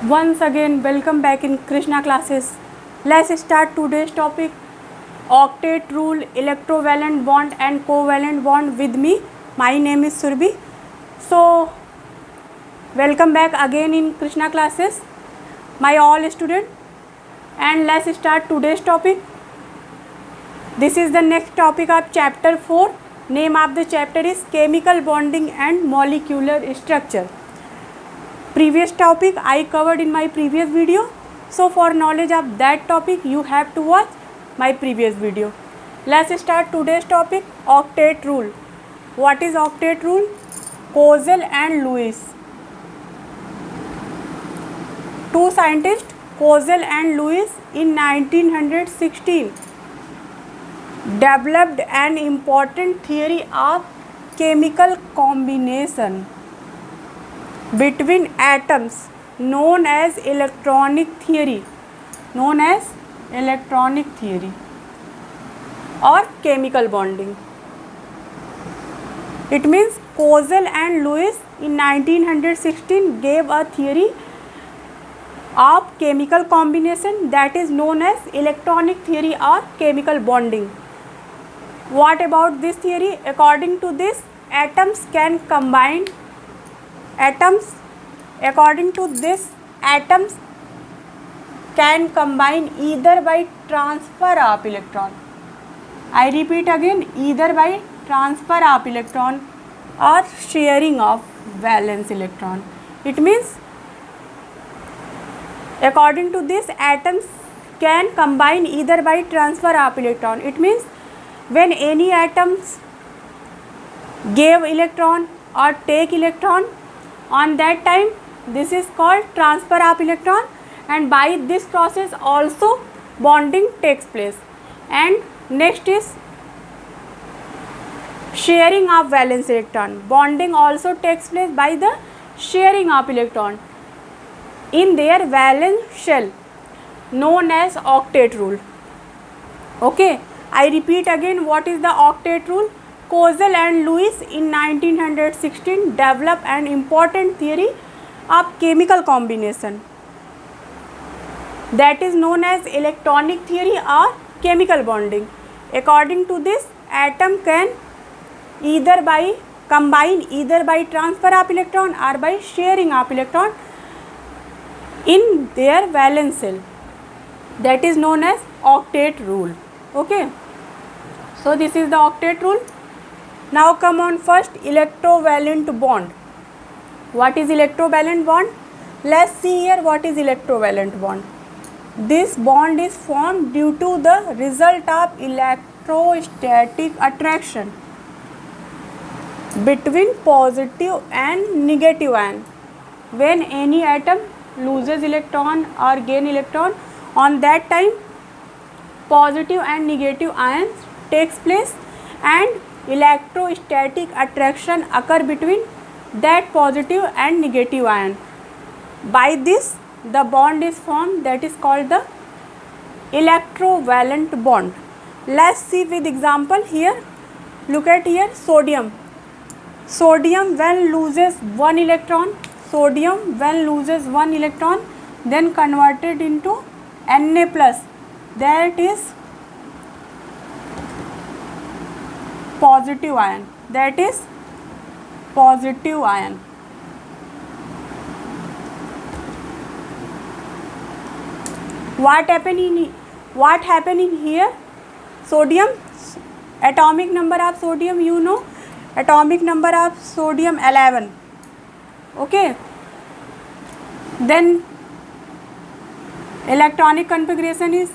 Once again, welcome back in Krishna classes. Let's start today's topic, octet rule, electrovalent bond and covalent bond with me. My name is Surbhi. So, welcome back again in Krishna classes, my all student. And let's start today's topic. This is the next topic of chapter 4. Name of the chapter is chemical bonding and molecular structure. Previous topic I covered in my previous video. So for knowledge of that topic you have to watch my previous video. Let's start today's topic, octet rule. What is octet rule? Kozel and Lewis. Two scientists, Kozel and Lewis, in 1916 developed an important theory of chemical combination between atoms known as electronic theory or chemical bonding. It means Kozel and Lewis in 1916 gave a theory of chemical combination that is known as electronic theory or chemical bonding. What about this theory? According to this, atoms can combine either by transfer of electron. I repeat again, either by transfer of electron or sharing of valence electron. It means according to this, atoms can combine either by transfer of electron. It means when any atoms give electron or take electron, on that time this is called transfer of electron, and by this process also bonding takes place. And next is sharing of valence electron. Bonding also takes place by the sharing of electron in their valence shell, known as octet rule. Okay, I repeat again, what is the octet rule? Kozel and Lewis in 1916 developed an important theory of chemical combination that is known as electronic theory or chemical bonding. According to this, atom can combine either by transfer of electron or by sharing of electron in their valence shell. That is known as octet rule. Okay, so this is the octet rule. Now come on, first electrovalent bond. What is electrovalent bond? Let's see here what is electrovalent bond. This bond is formed due to the result of electrostatic attraction between positive and negative ion. When any atom loses electron or gain electron, on that time positive and negative ions takes place and electrostatic attraction occur between that positive and negative ion. By this the bond is formed, that is called the electrovalent bond. Let's see with example here. Look at here, sodium when loses one electron, then converted into Na plus, that is positive ion, What happened in here? Sodium, atomic number of sodium, you know, atomic number of sodium 11. Okay, then electronic configuration is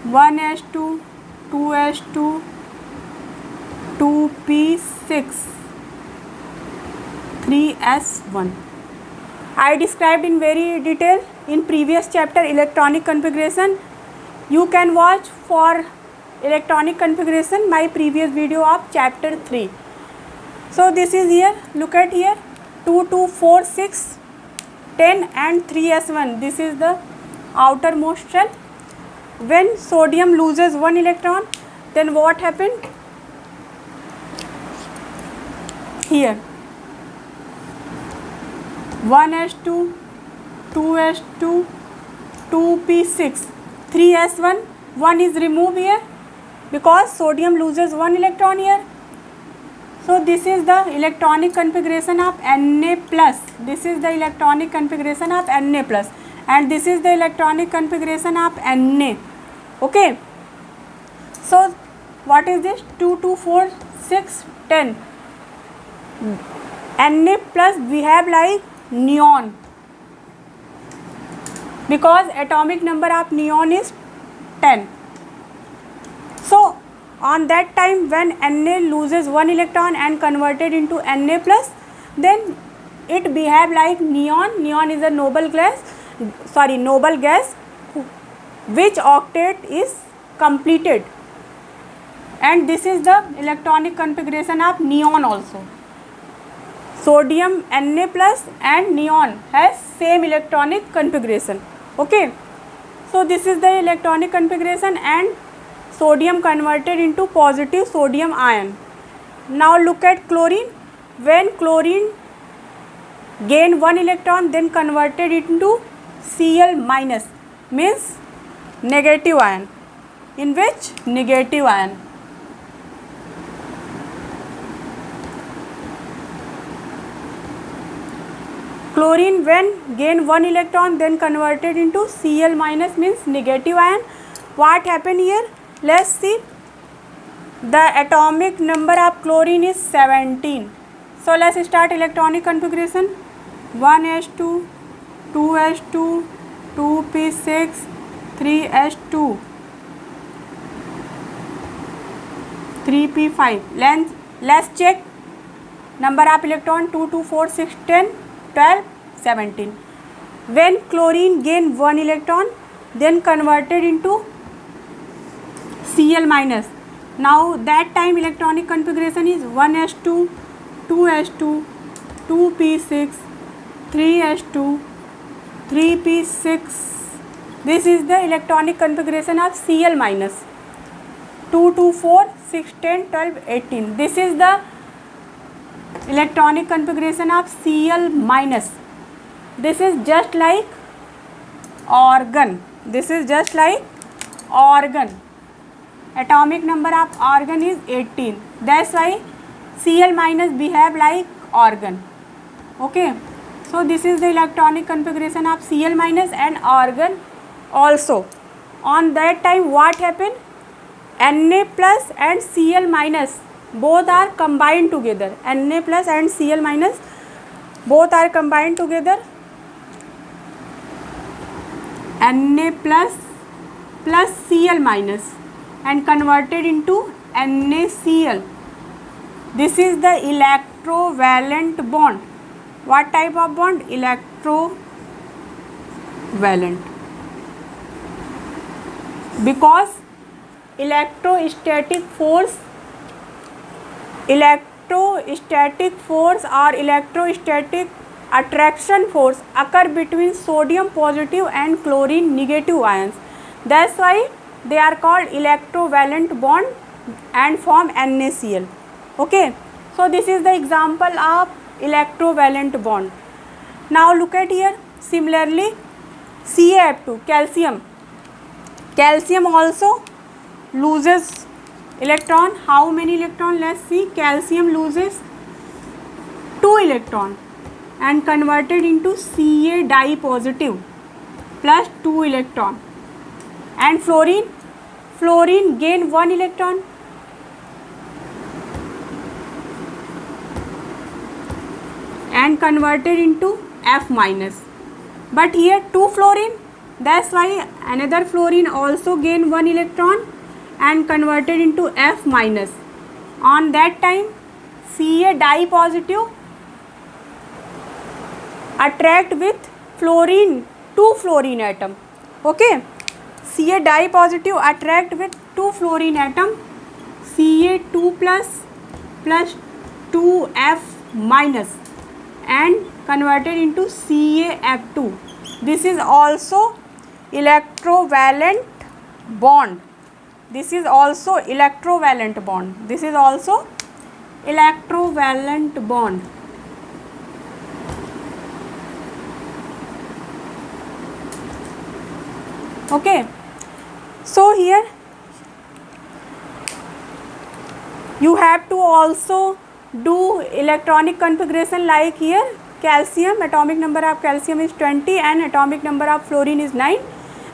1s2, 2s2, 2p6, 3s1. I described in very detail in previous chapter electronic configuration. You can watch for electronic configuration my previous video of chapter 3. So this is here, look at here, 2, 2, 4, 6, 10 and 3s1. This is the outermost shell. When sodium loses one electron, then what happened? Here 1s2, 2s2, 2p6, 3s1, 1 is removed here because sodium loses 1 electron here. So this is the electronic configuration of Na plus. This is the electronic configuration of Na plus, and this is the electronic configuration of Na. Okay. So what is this? 2, 2, 4, 6, 10. Na plus we have like neon, because atomic number of neon is 10. So on that time when Na loses 1 electron and converted into Na plus, then it behave like neon. Neon is a noble gas which octet is completed, and this is the electronic configuration of neon also. Sodium Na plus and neon has same electronic configuration. Okay, so this is the electronic configuration, and sodium converted into positive sodium ion. Now look at chlorine. When chlorine gain 1 electron, then converted into Cl minus, means negative ion. In which? Negative ion. Chlorine when gain 1 electron, then converted into Cl minus, means negative ion. What happened here? Let's see. The atomic number of chlorine is 17. So let's start electronic configuration. 1s2, 2s2, 2p6, 3s2, 3p5. Let's check number of electron. 2, 2, 4, 6, 10, 12, 17. When chlorine gain 1 electron, then converted into Cl minus. Now that time electronic configuration is 1s2, 2s2, 2p6, 3s2, 3p6. This is the electronic configuration of Cl minus. 2, 2, 4, 6, 10, 12, 18. This is the electronic configuration of Cl minus. This is just like organ. This is just like organ. Atomic number of organ is 18. That's why Cl minus behave like organ. Okay. So this is the electronic configuration of Cl minus and organ also. On that time what happened? Na plus and Cl minus both are combined together. Na plus and Cl minus both are combined together. Na plus Cl minus and converted into NaCl. This is the electrovalent bond. What type of bond? Electrovalent. Because electrostatic force or electrostatic attraction force occur between sodium positive and chlorine negative ions. That's why they are called electrovalent bond and form NaCl. Okay. So this is the example of electrovalent bond. Now look at here. Similarly, CaF2, calcium. Calcium also loses electron. How many electron? Let's see. Calcium loses 2 electron and converted into Ca di positive plus 2 electron. And fluorine gain 1 electron and converted into F minus. But here 2 fluorine, that's why another fluorine also gain 1 electron and converted into F minus. On that time Ca di positive attract with fluorine, 2 fluorine atom. Okay. Ca di positive attract with 2 fluorine atom, Ca2 plus 2F minus and converted into CaF2. This is also electrovalent bond. This is also electrovalent bond. This is also electrovalent bond. Okay, so here you have to also do electronic configuration, like here calcium, atomic number of calcium is 20 and atomic number of fluorine is 9.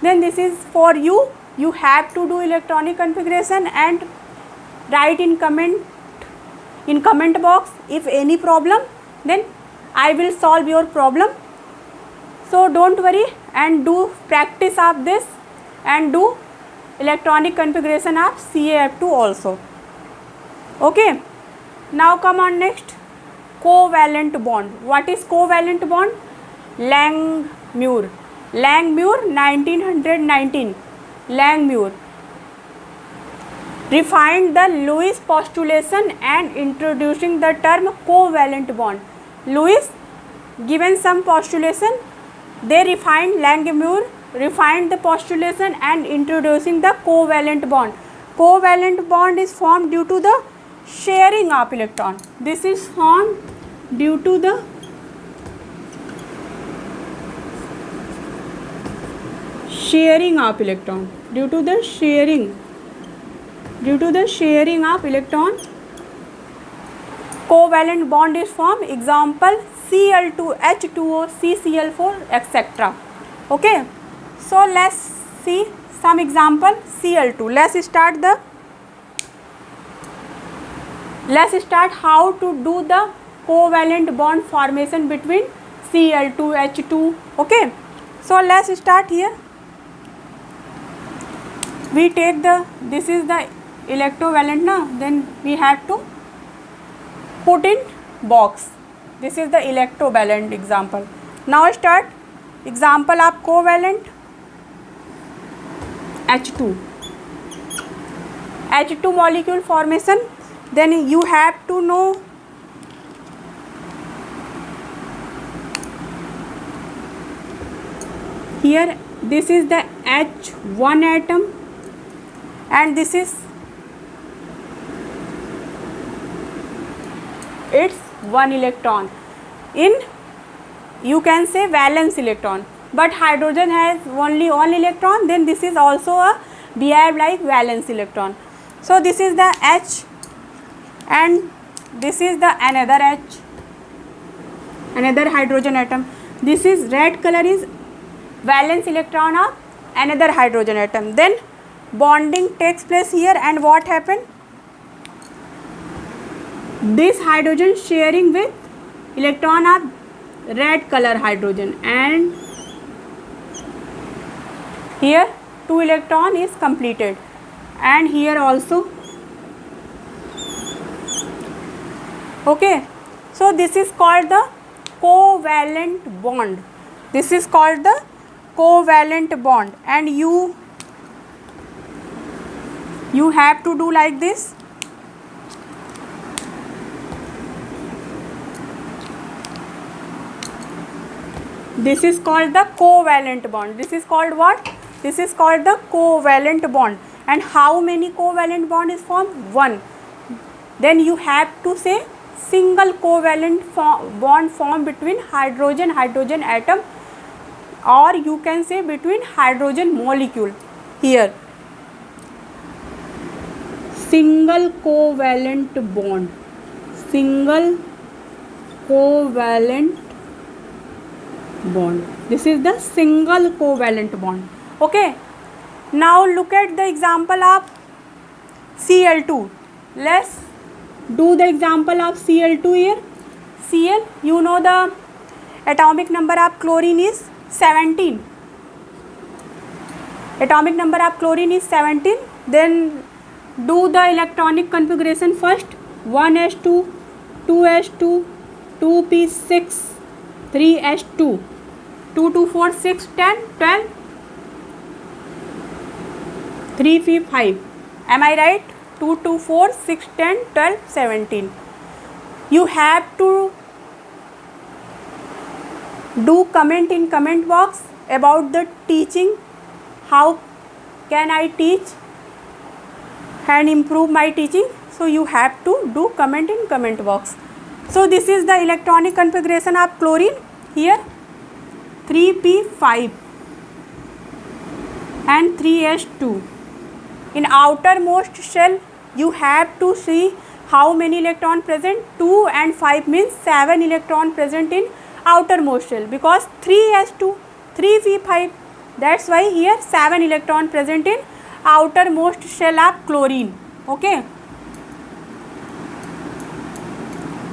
Then this is for you, you have to do electronic configuration and write in comment box if any problem, then I will solve your problem. So don't worry and do practice of this and do electronic configuration of CaF2 also. Okay, now come on next, covalent bond. What is covalent bond? Langmuir 1919, Langmuir refined the Lewis postulation and introducing the term covalent bond. Lewis given some postulation, they Langmuir refined the postulation and introducing the covalent bond. Covalent bond is formed due to the sharing of electron. This is formed due to the sharing of electron. Due to the sharing of electron, covalent bond is formed. Example Cl2, H2O, CCl4, etc. Okay, so let's see some example. Cl2. Let's start how to do the covalent bond formation between Cl2, H2. Okay, so let's start here. We take this is the electrovalent now, then we have to put in box. This is the electrovalent example. Now start example of covalent. H2 molecule formation. Then you have to know here, this is the H1 atom and this is its 1 electron in, you can say, valence electron, but hydrogen has only 1 electron, then this is also a behave like valence electron. So this is the H and this is the another H, another hydrogen atom. This is red color is valence electron of another hydrogen atom. Then bonding takes place here and what happened? This hydrogen sharing with electron of red color hydrogen and here 2 electron is completed and here also. Okay, so this is called the covalent bond. This is called the covalent bond and you have to do like this. This is called the covalent bond. This is called what? This is called the covalent bond. And how many covalent bond is formed? 1. Then you have to say single covalent bond formed between hydrogen atom, or you can say between hydrogen molecule. Here single covalent bond, single covalent bond. This is the single covalent bond. Okay, now look at the example of Cl2. Let's do the example of Cl2 here. Cl, you know the atomic number of chlorine is 17. Atomic number of chlorine is 17. Then do the electronic configuration first. 1s2, 2s2, 2p6, 3s2, 2, 2, 4, 6, 10, 12, 3, 5. Am I right? 2, 2, 4, 6, 10, 12, 17. You have to do comment in comment box about the teaching. How can I teach and improve my teaching? So you have to do comment in comment box. So this is the electronic configuration of chlorine. Here 3p5. and 3s2. In outermost shell, you have to see how many electron present. 2 and 5 means 7 electron present in outermost shell, because 3s2, 3p5. That's why here 7 electron present in outermost shell of chlorine. Okay.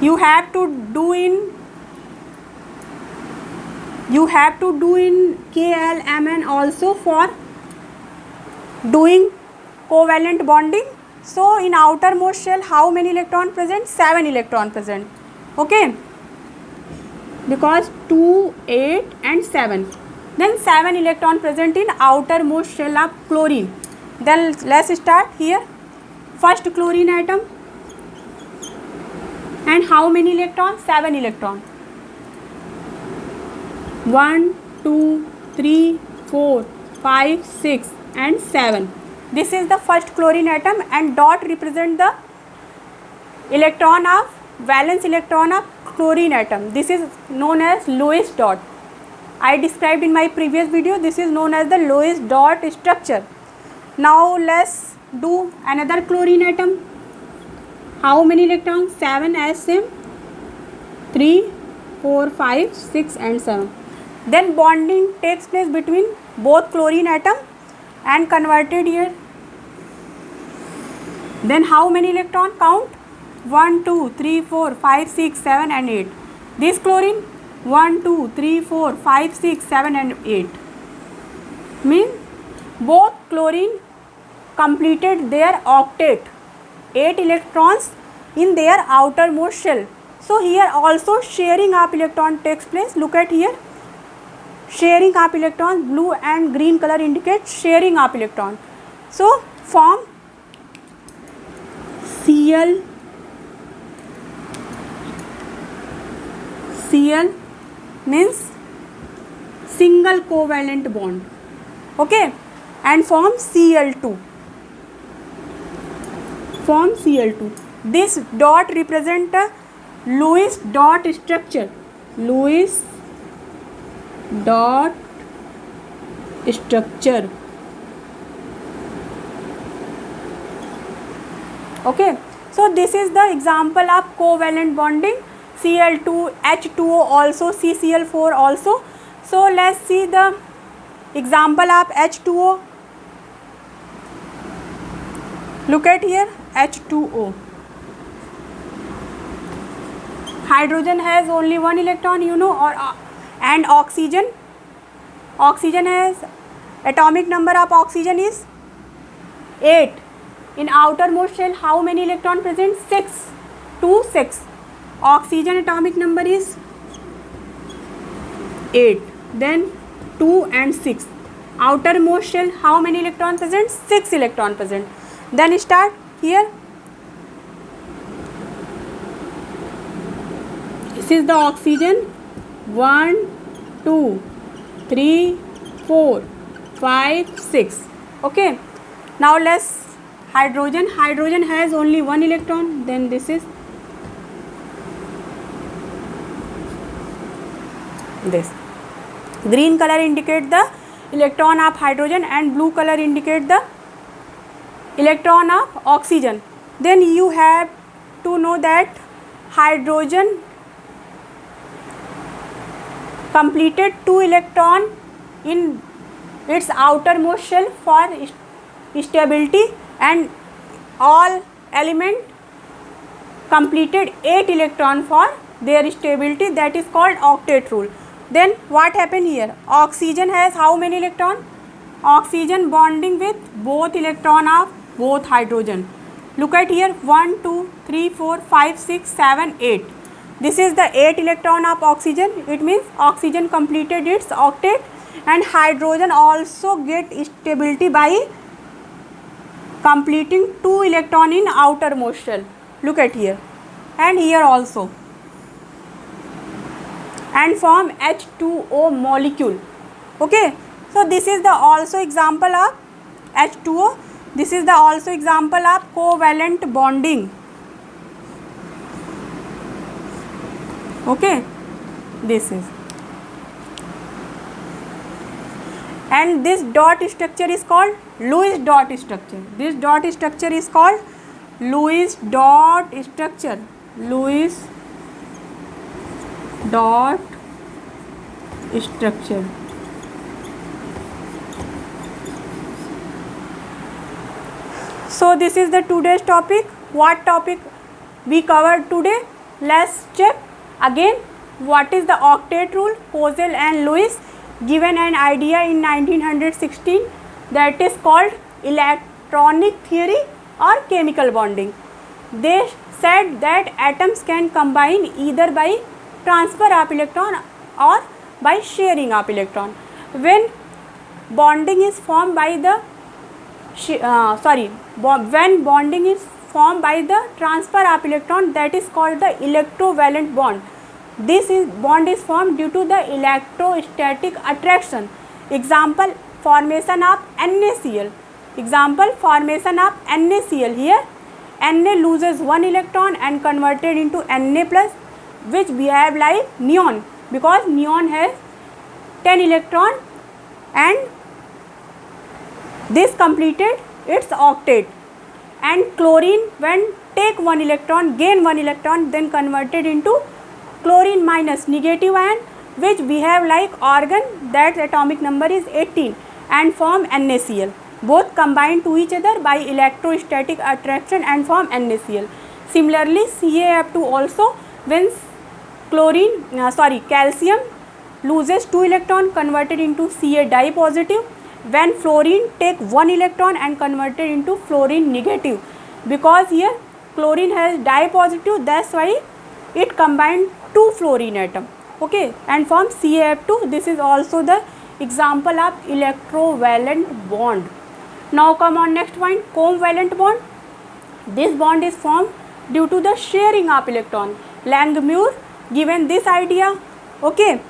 You have to do in KLMN also for doing covalent bonding. So in outermost shell, how many electron present? 7 electron present. Okay, because 2, 8 and 7. Then 7 electron present in outermost shell of chlorine. Then let's start here. First chlorine atom, and how many electrons? 7 electron. 1, 2, 3, 4, 5, 6 and 7. This is the first chlorine atom, and dot represent the electron of valence electron of chlorine atom. This is known as Lewis dot. I described in my previous video. This is known as the Lewis dot structure. Now let's do another chlorine atom. How many electrons? 7 as same. 3, 4, 5, 6 and 7. Then bonding takes place between both chlorine atom and converted here. Then how many electron? Count. 1, 2, 3, 4, 5, 6, 7 and 8. This chlorine 1, 2, 3, 4, 5, 6, 7 and 8. Means both chlorine completed their octet. 8 electrons in their outermost shell. So here also sharing of electron takes place. Look at here. Sharing of electrons, blue and green color indicates sharing of electron. So form Cl means single covalent bond. Okay, and form Cl2. Form Cl2. This dot represent a Lewis dot structure. Lewis dot structure. Okay, so this is the example of covalent bonding. Cl2, H2O also, CCl4 also. So let's see the example of H2O. Look at here, H2O. Hydrogen has only one electron, you know, and oxygen has atomic number of oxygen is 8. In outermost shell, how many electron present? 6. 2, 6. Oxygen atomic number is 8. Then 2 and 6. Outermost shell, how many electron present? 6 electron present. Then start here. This is the oxygen. 1, 2, 3, 4, 5, 6. Okay. Now let's hydrogen. Hydrogen has only one electron. Then this is this. Green color indicate the electron of hydrogen and blue color indicate the electron of oxygen. Then you have to know that hydrogen completed 2 electron in its outermost shell for stability, and all element completed 8 electron for their stability. That is called octet rule. Then what happened here? Oxygen has how many electron? Oxygen bonding with both electron of both hydrogen. Look at here, 1, 2, 3, 4, 5, 6, 7, 8. This is the 8 electron of oxygen. It means oxygen completed its octet, and hydrogen also get stability by completing 2 electron in outermost shell. Look at here, and here also, and form H2O molecule. Okay, so this is the also example of H2O. This is the also example of covalent bonding. Okay, this is, and this dot structure is called Lewis dot structure. This dot structure is called Lewis dot structure. Lewis dot structure. So this is the today's topic. What topic we covered today? Let's check again. What is the octet rule? Kozel and Lewis given an idea in 1916 that is called electronic theory or chemical bonding. They said that atoms can combine either by transfer of electron or by sharing of electron. When bonding is formed by the when bonding is formed by the transfer of electron, that is called the electrovalent bond. This bond is formed due to the electrostatic attraction. Example, formation of NaCl. Example, formation of NaCl. Here Na loses one electron and converted into Na plus, which behave like neon, because neon has 10 electron and this completed its octet. And chlorine, when take one electron, gain one electron, then converted into chlorine minus negative ion, which behave like argon, that atomic number is 18 and form NaCl. Both combine to each other by electrostatic attraction and form NaCl. Similarly, CaF2 also, when calcium loses 2 electron converted into Ca di positive, when fluorine take 1 electron and converted into fluorine negative, because here chlorine has di positive, that's why it combined 2 fluorine atom, okay, and form CaF2. This is also the example of electrovalent bond. Now come on next point, covalent bond. This bond is formed due to the sharing of electron. Langmuir given this idea, okay.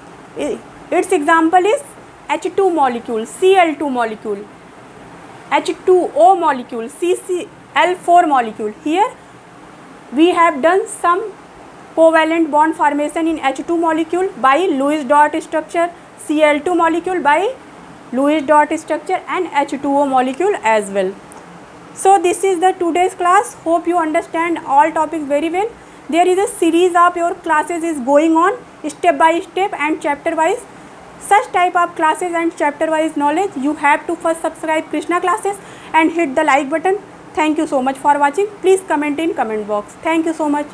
Its example is H2 molecule, Cl2 molecule, H2O molecule, CCl4 molecule. Here we have done some covalent bond formation in H2 molecule by Lewis dot structure, Cl2 molecule by Lewis dot structure, and H2O molecule as well. So this is the today's class. Hope you understand all topics very well. There is a series of your classes is going on step by step and chapter wise. Such type of classes and chapter wise knowledge, you have to first subscribe Krishna classes and hit the like button. Thank you so much for watching. Please comment in comment box. Thank you so much.